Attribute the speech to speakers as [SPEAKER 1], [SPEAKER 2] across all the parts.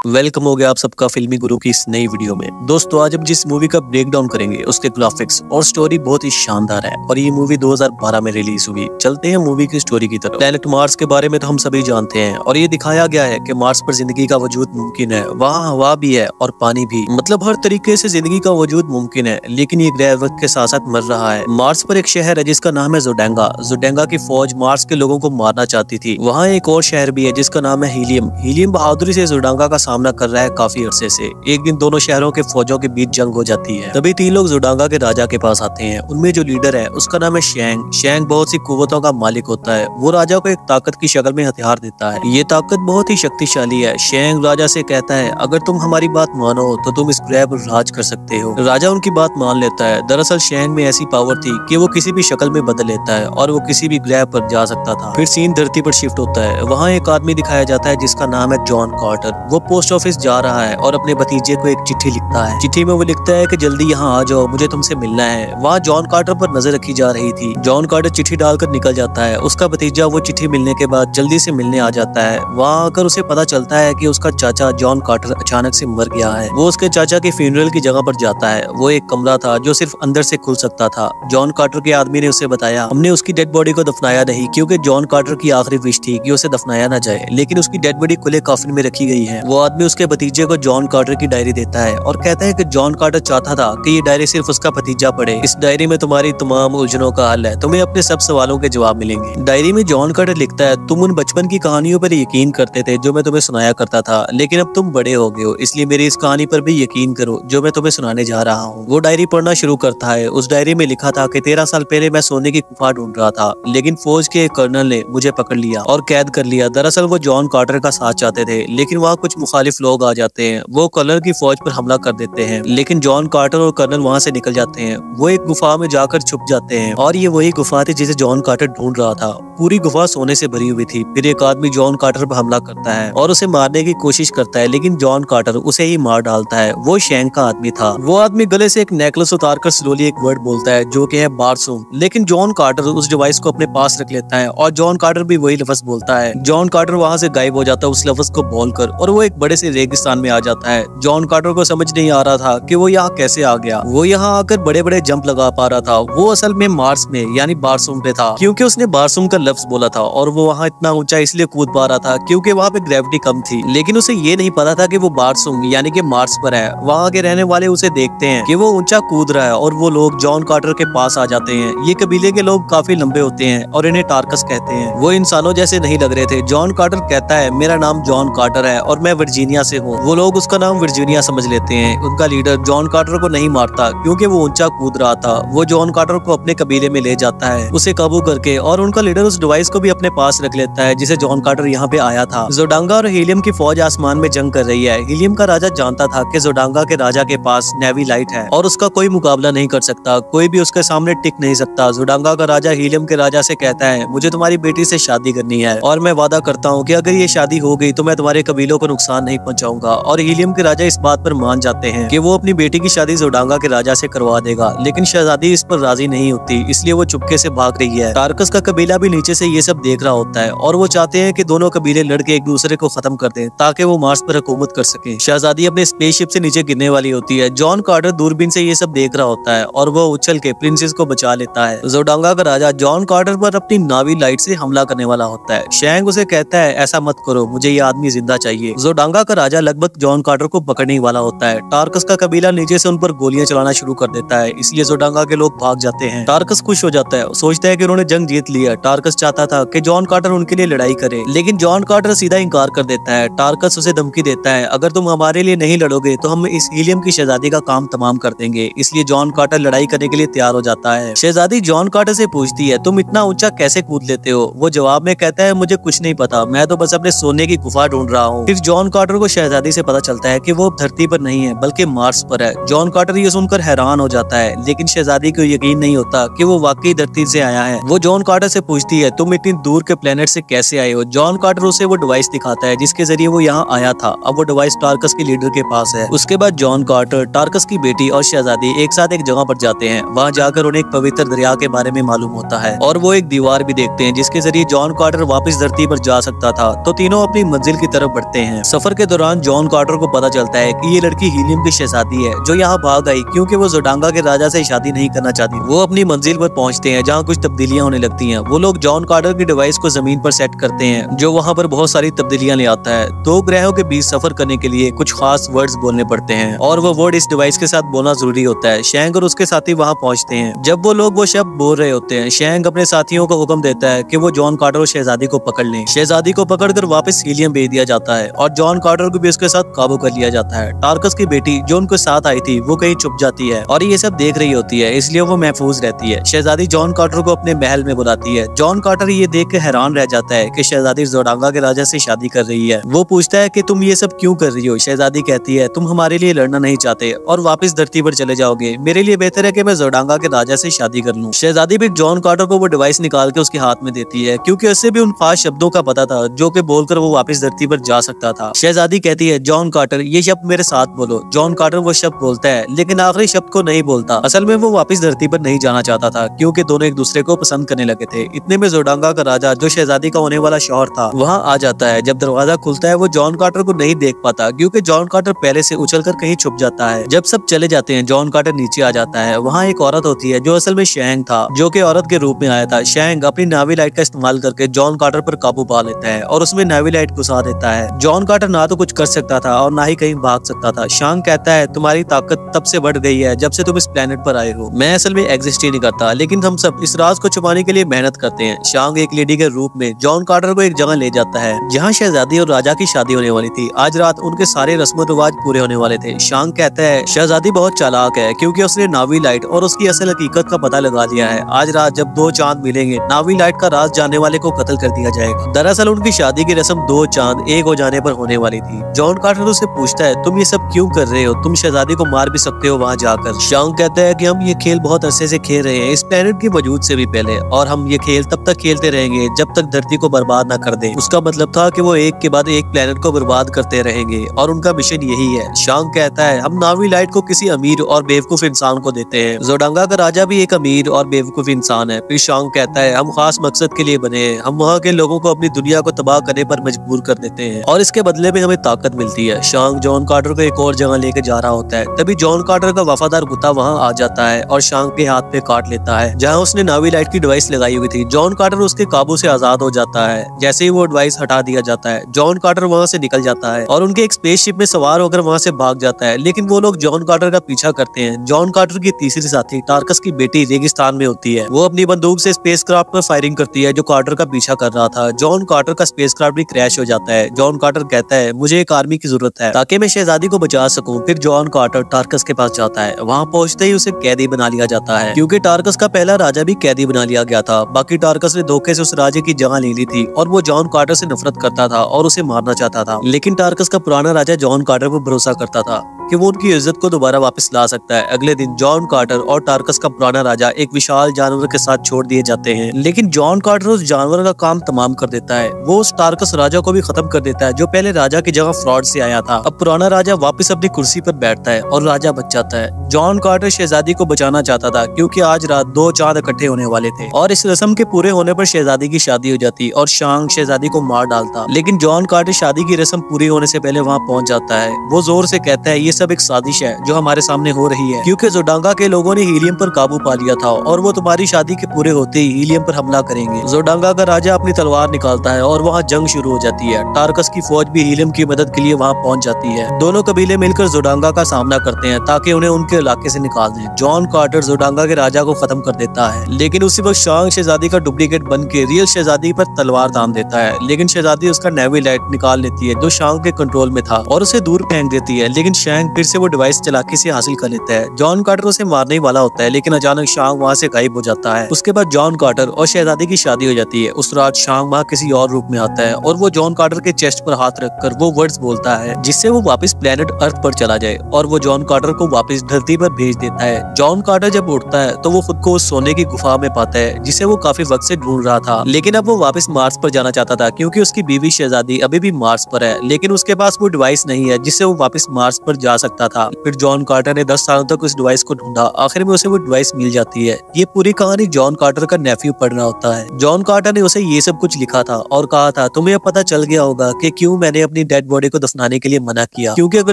[SPEAKER 1] Welcome हो गया आप सबका फिल्मी गुरु की इस नई वीडियो में। दोस्तों आज हम जिस मूवी का ब्रेक डाउन करेंगे उसके ग्राफिक्स और स्टोरी बहुत ही शानदार है और ये मूवी 2012 में रिलीज हुई। चलते हैं मूवी की स्टोरी की तरफ। प्लैनेट मार्स के बारे में तो हम सभी जानते हैं और ये दिखाया गया है कि मार्स पर जिंदगी का वजूद मुमकिन है। वहाँ हवा भी है और पानी भी, मतलब हर तरीके से जिंदगी का वजूद मुमकिन है, लेकिन ये ग्रह वक्त के साथ साथ मर रहा है। मार्स पर एक शहर है जिसका नाम है जोडेंगा। जोडेंगा की फौज मार्स के लोगों को मारना चाहती थी। वहाँ एक और शहर भी है जिसका नाम है हीलियम। हीलियम बहादुरी से जोडेंगा का सामना कर रहा है काफी अरसे से। एक दिन दोनों शहरों के फौजों के बीच जंग हो जाती है। तभी तीन लोग जोडेंगा के राजा के पास आते हैं। उनमें जो लीडर है उसका नाम है शेंग। शेंग बहुत सी कुव्वतों का मालिक होता है। वो राजा को एक ताकत की शक्ल में हथियार देता है। ये ताकत बहुत ही शक्तिशाली है। शेंग राजा से कहता है अगर तुम हमारी बात मानो तो तुम इस ग्रह पर राज कर सकते हो। राजा उनकी बात मान लेता है। दरअसल शेंग में ऐसी पावर थी कि वो किसी भी शक्ल में बदल लेता है और वो किसी भी ग्रह पर जा सकता था। फिर सीन धरती पर शिफ्ट होता है। वहाँ एक आदमी दिखाया जाता है जिसका नाम है जॉन कार्टर। वो पोस्ट ऑफिस जा रहा है और अपने भतीजे को एक चिट्ठी लिखता है। चिट्ठी में वो लिखता है कि जल्दी यहाँ आ जाओ, मुझे तुमसे मिलना है। वहाँ जॉन कार्टर पर नजर रखी जा रही थी। जॉन कार्टर चिट्ठी डालकर निकल जाता है। उसका भतीजा वो चिट्ठी मिलने के बाद जल्दी से मिलने आ जाता है। वहाँ आकर उसे पता चलता है कि उसका चाचा जॉन कार्टर अचानक से मर गया है। वो उसके चाचा के फ्यूनरल की जगह पर जाता है। वो एक कमरा था जो सिर्फ अंदर से खुल सकता था। जॉन कार्टर के आदमी ने उसे बताया हमने उसकी डेड बॉडी को दफनाया नहीं, क्योंकि जॉन कार्टर की आखिरी विश थी कि उसे दफनाया न जाए, लेकिन उसकी डेड बॉडी खुले कफन में रखी गई है। वो आदमी उसके भतीजे को जॉन कार्टर की डायरी देता है और कहता है कि जॉन कार्टर चाहता था कि ये डायरी सिर्फ उसका भतीजा पढ़े। इस डायरी में तुम्हारी तमाम उलझनों का हल है, तुम्हें अपने सब सवालों के जवाब मिलेंगे। डायरी में जॉन कार्टर लिखता है तुम उन बचपन की कहानियों पर यकीन करते थे जो मैं तुम्हें सुनाया करता था, लेकिन अब तुम बड़े हो गए हो, इसलिए मेरी इस कहानी पर भी यकीन करो जो मैं तुम्हें सुनाने जा रहा हूँ। वो डायरी पढ़ना शुरू करता है। उस डायरी में लिखा था कि 13 साल पहले मैं सोने की गुफा ढूंढ रहा था, लेकिन फौज के एक कर्नल ने मुझे पकड़ लिया और कैद कर लिया। दरअसल वो जॉन कार्टर का साथ चाहते थे, लेकिन वहाँ कुछ मुखालिफ लोग आ जाते हैं। वो कर्नल की फौज पर हमला कर देते हैं, लेकिन जॉन कार्टर और कर्नल वहाँ से निकल जाते हैं। वो एक गुफा में जाकर छुप जाते हैं और ये वही गुफा थी जिसे जॉन कार्टर ढूंढ रहा था। पूरी गुफा सोने से भरी हुई थी। फिर एक आदमी जॉन कार्टर पर हमला करता है और उसे मारने की कोशिश करता है, लेकिन जॉन कार्टर उसे ही मार डालता है। वो शेंग का आदमी था। वो आदमी गले से एक नेकलेस उतारकर स्लोली एक वर्ड बोलता है जो कि है बारसूम, लेकिन जॉन कार्टर उस डिवाइस को अपने पास रख लेता है और जॉन कार्टर भी वही लफ्ज बोलता है। जॉन कार्टर वहाँ से गायब हो जाता है उस लफ्ज को बोलकर और वो एक बड़े से रेगिस्तान में आ जाता है। जॉन कार्टर को समझ नहीं आ रहा था कि वो यहाँ कैसे आ गया। वो यहाँ आकर बड़े बड़े जंप लगा पा रहा था। वो असल में मार्स में यानी बारसूम पे था, क्योंकि उसने बारसूम का लफ्ज बोला था और वो वहाँ इतना ऊंचा इसलिए कूद पा रहा था क्योंकि वहाँ पे ग्रेविटी कम थी। लेकिन उसे ये नहीं पता था कि वो बारसूम यानी कि मार्स पर है। वहाँ के रहने वाले उसे देखते हैं कि वो ऊंचा कूद रहा है और वो लोग जॉन कार्टर के पास आ जाते हैं। ये कबीले के लोग काफी लंबे होते हैं और इन्हें टार्कस कहते हैं। वो इंसानों जैसे नहीं लग रहे थे। जॉन कार्टर कहता है मेरा नाम जॉन कार्टर है और मैं वर्जीनिया से हूँ। वो लोग उसका नाम वर्जीनिया समझ लेते हैं। उनका लीडर जॉन कार्टर को नहीं मारता क्योंकि वो ऊंचा कूद रहा था। वो जॉन कार्टर को अपने कबीले में ले जाता है उसे काबू करके, और उनका लीडर उस डिवाइस को भी अपने पास रख लेता है जिसे जॉन कार्टर यहाँ पे आया था। जोडेंगा और हीलियम की फौज आसमान में जंग कर रही है। हीलियम का राजा जानता था कि जोडेंगा के राजा के पास नेवी लाइट है और उसका कोई मुकाबला नहीं कर सकता, कोई भी उसके सामने टिक नहीं सकता। जोडेंगा का राजा हीलियम के राजा से कहता है मुझे तुम्हारी बेटी से शादी करनी है और मैं वादा करता हूँ कि अगर ये शादी हो गई तो मैं तुम्हारे कबीलों को नुकसान नहीं पहुंचाऊंगा। और हीलियम के राजा इस बात पर मान जाते हैं कि वो अपनी बेटी की शादी जोडेंगा के राजा से करवा देगा, लेकिन शहजादी इस पर राजी नहीं होती, इसलिए वो चुपके से भाग रही है। टार्कस का कबीला भी नीचे से ये सब देख रहा होता है और वो चाहते हैं कि दोनों कबीले लड़के एक दूसरे को खत्म कर दें ताकि वो मार्स पर हुकूमत कर सके। शहजादी अपने स्पेसशिप से नीचे गिरने वाली होती है। जॉन कार्टर दूरबीन से ये सब देख रहा होता है और वो उछल के प्रिंसेस को बचा लेता है। जोडेंगा का राजा जॉन कार्टर पर अपनी नावी लाइट से हमला करने वाला होता है। शेंग उसे कहता है ऐसा मत करो, मुझे ये आदमी जिंदा चाहिए। जोडेंगा का राजा लगभग जॉन कार्टर को पकड़ने वाला होता है। टार्कस का कबीला नीचे से उन पर गोलियां चलाना शुरू कर देता है, इसलिए जोडेंगा के लोग भाग जाते हैं। टार्कस खुश हो जाता है, सोचता है कि उन्होंने जंग जीत लिया। टार्कस चाहता था कि जॉन कार्टर उनके लिए लड़ाई करे, लेकिन जॉन कार्टर सीधा इनकार कर देता है। टार्कस उसे धमकी देता है अगर तुम हमारे लिए नहीं लड़ोगे तो हम इस हीलियम की शहजादी का काम तमाम कर देंगे। इसलिए जॉन कार्टर लड़ाई करने के लिए तैयार हो जाता है। शहजादी जॉन कार्टर से पूछती है तुम इतना ऊंचा कैसे कूद लेते हो? वो जवाब में कहता है मुझे कुछ नहीं पता, मैं तो बस अपने सोने की गुफा ढूंढ रहा हूँ। फिर जॉन कार्टर को शहजादी से पता चलता है कि वो धरती पर नहीं है बल्कि मार्स पर है। जॉन कार्टर ये सुनकर हैरान हो जाता है, लेकिन शहजादी को यकीन नहीं होता कि वो वाकई धरती से आया है। वो जॉन कार्टर से पूछती है तुम इतनी दूर के प्लेनेट से कैसे आए हो? जॉन कार्टर उसे वो डिवाइस दिखाता है जिसके जरिए वो यहाँ आया था। अब वो डिवाइस टार्कस के लीडर के पास है। उसके बाद जॉन कार्टर, टार्कस की बेटी और शहजादी एक साथ एक जगह पर जाते हैं। वहाँ जाकर उन्हें एक पवित्र दरिया के बारे में मालूम होता है और वो एक दीवार भी देखते हैं जिसके जरिए जॉन कार्टर वापस धरती पर जा सकता था। तो तीनों अपनी मंजिल की तरफ बढ़ते हैं। सफर के दौरान जॉन कार्टर को पता चलता है कि ये लड़की हीलियम की शहजादी है जो यहाँ भाग आई क्योंकि वो जोडांगा के राजा से शादी नहीं करना चाहती। वो अपनी मंजिल पर पहुंचते हैं जहाँ कुछ तब्दीलियां होने लगती हैं। वो लोग जॉन कार्टर की डिवाइस को जमीन पर सेट करते हैं जो वहाँ पर बहुत सारी तब्दीलियां ले आता है। दो ग्रहों के बीच सफर करने के लिए कुछ खास वर्ड्स बोलने पड़ते हैं और वो वर्ड इस डिवाइस के साथ बोलना जरूरी होता है। शैंग और उसके साथी वहाँ पहुंचते हैं। जब वो लोग वो शब्द बोल रहे होते हैं, शैंग अपने साथियों को हुक्म देता है कि वो जॉन कार्टर और शहजादी को पकड़ लें। शहजादी को पकड़कर वापस हीलियम भेज दिया जाता है और जॉन कार्टर को भी उसके साथ काबू कर लिया जाता है। टार्कस की बेटी जो उनके साथ आई थी वो कहीं छुप जाती है और ये सब देख रही होती है, इसलिए वो महफूज रहती है। शहजादी जॉन कार्टर को अपने महल में बुलाती है। जॉन कार्टर ये देख के हैरान रह जाता है कि शहजादी जोडांगा के राजा से शादी कर रही है। वो पूछता है कि तुम ये सब क्यों कर रही हो। शहजादी कहती है तुम हमारे लिए लड़ना नहीं चाहते और वापस धरती पर चले जाओगे। मेरे लिए बेहतर है कि मैं जोडांगा के राजा से शादी कर लूं। शहजादी भी जॉन कार्टर को वो डिवाइस निकाल के उसके हाथ में देती है क्योंकि उससे भी उन खास शब्दों का पता था जो कि बोलकर वो वापस धरती पर जा सकता था। शहजादी कहती है जॉन कार्टर ये शब्द मेरे साथ बोलो। जॉन कार्टर वो शब्द बोलता है लेकिन आखिरी शब्द को नहीं बोलता। असल में वो वापस धरती पर नहीं जाना चाहता था क्योंकि दोनों एक दूसरे को पसंद करने लगे थे। इतने में जोडांगा का राजा जो शहजादी का होने वाला शौहर था वहाँ आ जाता है। जब दरवाजा खुलता है वो जॉन कार्टर को नहीं देख पाता क्योंकि जॉन कार्टर पहले से उछलकर कहीं छुप जाता है। जब सब चले जाते हैं जॉन कार्टर नीचे आ जाता है। वहाँ एक औरत होती है जो असल में शैंग था जो कि औरत के रूप में आया था। शैंग अपनी नावी लाइट का इस्तेमाल करके जॉन कार्टर पर काबू पा लेता है और उसमें नावी लाइट घुसा देता है। जॉन कार्टर ना तो कुछ कर सकता था और ना ही कहीं भाग सकता था। शैंग कहता है तुम्हारी ताकत तब से बढ़ गई है जब से तुम इस प्लेनेट पर आए हो। मैं असल में एग्जिस्ट ही नहीं करता लेकिन हम सब इस राज को छुपाने के लिए मेहनत करते हैं। शैंग एक लेडी के रूप में जॉन कार्टर को एक जगह ले जाता है जहाँ शहजादी और राजा की शादी होने वाली थी। आज रात उनके सारे रस्म रिवाज पूरे होने वाले थे। शैंग कहता है शहजादी बहुत चालाक है क्योंकि उसने नावी लाइट और उसकी असल हकीकत का पता लगा लिया है। आज रात जब दो चांद मिलेंगे नावी लाइट का राज जानने वाले को कत्ल कर दिया जाएगा। दरअसल उनकी शादी की रस्म दो चांद एक हो जाने पर होने वाली थी। जॉन कार्टर उससे पूछता है तुम ये सब क्यों कर रहे हो, तुम शहजादी को मार भी सकते हो वहाँ जाकर। शैंग कहता है कि हम ये खेल बहुत अरसे से खेल रहे हैं इस प्लेनेट के वजूद से भी पहले और हम ये खेल तब तक खेलते रहेंगे जब तक धरती को बर्बाद न कर दे। उसका मतलब था कि वो एक के बाद एक प्लेनेट को बर्बाद करते रहेंगे और उनका मिशन यही है। शैंग कहता है हम नावी लाइट को किसी अमीर और बेवकूफ इंसान को देते हैं। जोडांगा का राजा भी एक अमीर और बेवकूफ इंसान है। फिर शैंग कहता है हम खास मकसद के लिए बने हैं, हम वहाँ के लोगों को अपनी दुनिया को तबाह करने पर मजबूर कर देते हैं और इसके बदले में हमें ताकत मिलती है। शैंग जॉन कार्टर को एक और जगह लेके जा रहा होता है। तभी जॉन कार्टर का वफादार कुत्ता वहाँ आ जाता है और शैंग के हाथ पे काट लेता है जहाँ उसने नावी लाइट की डिवाइस लगाई हुई थी। जॉन कार्टर उसके काबू से आजाद हो जाता है। जैसे ही वो डिवाइस हटा दिया जाता है जॉन कार्टर वहाँ से निकल जाता है और उनके एक स्पेसशिप में सवार होकर वहाँ से भाग जाता है। लेकिन वो लोग जॉन कार्टर का पीछा करते हैं। जॉन कार्टर की तीसरी साथी टार्कस की बेटी रेगिस्तान में होती है। वो अपनी बंदूक से स्पेसक्राफ्ट पर फायरिंग करती है जो कार्टर का पीछा कर रहा था। जॉन कार्टर का स्पेसक्राफ्ट भी क्रैश हो जाता है। जॉन कार्टर कहता है मुझे एक आर्मी की जरूरत है ताकि मैं शहजादी को बचा सकूं। फिर जॉन कार्टर टार्कस के पास जाता है। वहाँ पहुंचते ही उसे कैदी बना लिया जाता है क्योंकि टार्कस का पहला राजा भी कैदी बना लिया गया था। बाकी टार्कस ने धोखे से उस राजे की जगह ले ली थी और वो जॉन कार्टर से नफरत करता था और उसे मारना चाहता था। लेकिन टार्कस का पुराना राजा जॉन कार्टर पर भरोसा करता था कि वो उनकी इज्जत को दोबारा वापस ला सकता है। अगले दिन जॉन कार्टर और टार्कस का पुराना राजा एक विशाल जानवर के साथ छोड़ दिए जाते हैं। लेकिन जॉन कार्टर उस जानवर का काम तमाम कर देता है। वो उस टार्कस राजा को भी खत्म कर देता है जो पहले राजा की जगह फ्रॉड से आया था। अब पुराना राजा वापस अपनी कुर्सी पर बैठता है और राजा बच जाता है। जॉन कार्टर शहजादी को बचाना चाहता था क्योंकि आज रात दो चांद इकट्ठे होने वाले थे और इस रस्म के पूरे होने पर शहजादी की शादी हो जाती और शैंग शहजादी को मार डालता। लेकिन जॉन कार्टर शादी की रस्म पूरी होने से पहले वहाँ पहुँच जाता है। वो जोर से कहता है ये सब एक साजिश है जो हमारे सामने हो रही है क्योंकि जोडांगा के लोगों ने हीलियम पर काबू पा लिया था और वो तुम्हारी शादी के पूरे होते ही हीलियम पर हमला करेंगे। जोडांगा का राजा अपनी तलवार निकालता है और वहाँ जंग शुरू हो जाती है। टार्कस की फौज भी हीलियम की मदद के लिए वहाँ पहुँच जाती है। दोनों कबीले मिलकर जोडांगा का सामना करते हैं ताकि उन्हें उनके इलाके से निकाल दें। जॉन कार्टर जोडांगा के राजा को खत्म कर देता है लेकिन उसी वक्त शैंग शहजादी का डुप्लीकेट बन के रियल शहजादी पर तलवार तान देता है। लेकिन शहजादी उसका नेवी लाइट निकाल लेती है जो शैंग के कंट्रोल में था और उसे दूर फेंक देती है। लेकिन शैंग फिर से वो डिवाइस चालाकी से हासिल कर लेता है। जॉन कार्टर उसे मारने ही वाला होता है लेकिन अचानक शैंग वहाँ से गायब हो जाता है। उसके बाद जॉन कार्टर और शहजादी की शादी हो जाती है। उस रात शैंग वहाँ किसी और रूप में आता है और वो जॉन कार्टर के चेस्ट पर हाथ रखकर वो वर्ड्स बोलता है जिससे वो वापस प्लेनेट अर्थ पर चला जाए और वो जॉन कार्टर को वापस धरती पर भेज देता है। जॉन कार्टर जब उठता है तो वो खुद को उस सोने की गुफा में पाता है जिसे वो काफी वक्त से ढूंढ रहा था। लेकिन अब वो वापस मार्स पर जाना चाहता था क्योंकि उसकी बीवी शहजादी अभी भी मार्स पर है लेकिन उसके पास वो डिवाइस नहीं है जिससे वो वापस मार्स पर जा सकता था। फिर जॉन कार्टर ने 10 सालों तक उस डिवाइस को ढूंढा। आखिर में उसे वो डिवाइस मिल जाती है। ये पूरी कहानी जॉन कार्टर का नेफ्यू पढ़ रहा होता है। जॉन कार्टर ने उसे ये सब कुछ लिखा था और कहा था तुम्हें अब पता चल गया होगा कि क्यों मैंने अपनी अपनी डेड बॉडी को दफनाने के लिए मना किया, क्योंकि अगर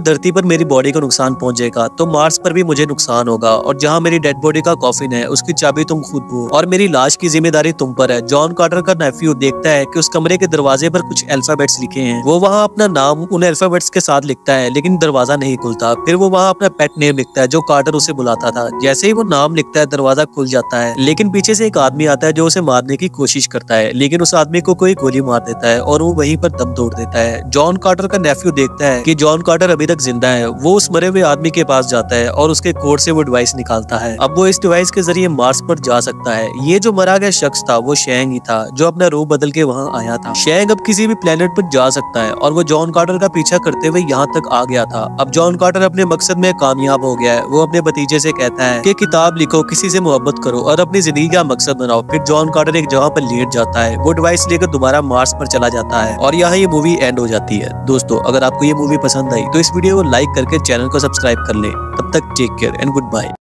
[SPEAKER 1] धरती पर मेरी बॉडी को नुकसान पहुंचेगा तो मार्स पर भी मुझे नुकसान होगा, और जहाँ मेरी डेड बॉडी का कॉफिन है उसकी चाबी तुम खुद हो और मेरी लाश की जिम्मेदारी तुम पर है। जॉन कार्टर का नेफ्यू देखता है कि उस कमरे के दरवाजे पर कुछ अल्फाबेट्स लिखे हैं। वो वहाँ अपना नाम उन अल्फाबेट्स के साथ लिखता है, लेकिन दरवाजा नहीं खुलता। फिर वो वहाँ अपना पेट नेम लिखता है जो कार्टर उसे बुलाता था। जैसे ही वो नाम लिखता है दरवाजा खुल जाता है, लेकिन पीछे से एक आदमी आता है जो उसे मारने की कोशिश करता है, लेकिन उस आदमी को कोई गोली मार देता है और वो वहीं पर दम तोड़ देता है। जॉन कार्टर का नेफ्यू देखता है कि जॉन कार्टर अभी तक जिंदा है। वो उस मरे हुए आदमी के पास जाता है और उसके कोट से वो डिवाइस निकालता है। अब वो इस डिवाइस के जरिए मार्स पर जा सकता है। ये जो मरा गया शख्स था वो शैंग ही था, जो अपना रूप बदल के वहाँ आया था। शैंग अब किसी भी प्लेनेट पर जा सकता है और वो जॉन कार्टर का पीछा करते हुए यहाँ तक आ गया था। अब जॉन कार्टर अपने मकसद में कामयाब हो गया है। वो अपने भतीजे से कहता है कि किताब लिखो, किसी से मोहब्बत करो और अपनी जिंदगी का मकसद बनाओ। फिर जॉन कार्टर एक जगह पर लेट जाता है। वो डिवाइस लेकर दोबारा मार्स पर चला जाता है और यहाँ ये मूवी एंड हो जाती है। दोस्तों, अगर आपको ये मूवी पसंद आई तो इस वीडियो को लाइक करके चैनल को सब्सक्राइब कर लें। तब तक take care and good bye.